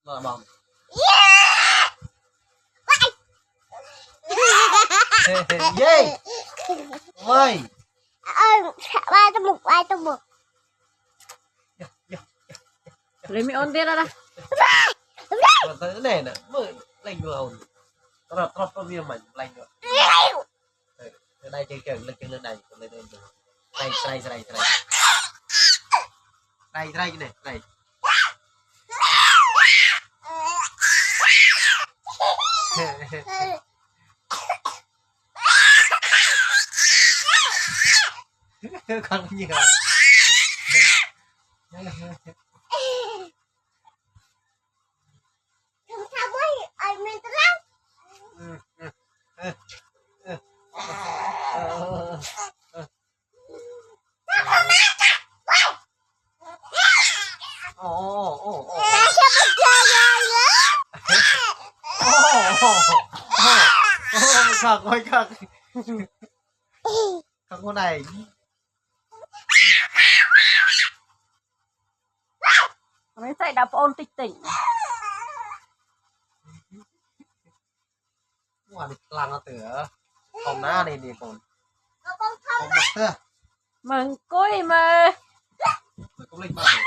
Mà bom. Gì? Ơi. Ba trong một. Lấy mi ôn tiết ra đây. Tới này nè, mới lạnh vào. Rất có viêm mảnh lạnh rồi. Từ đây chơi chơi lên lên này, lên lên. Đây đây đây đây. Đây đây này, này. Con nhiều. Khắc ơi khắc. Khắc con này. Mấy chạy đạp ôn tịch tỉnh. Ngoài đi làng nó tửa. Còn ná này đi còn. Còn mặt tựa. Mừng cối mà. Mày cũng lên ba rồi.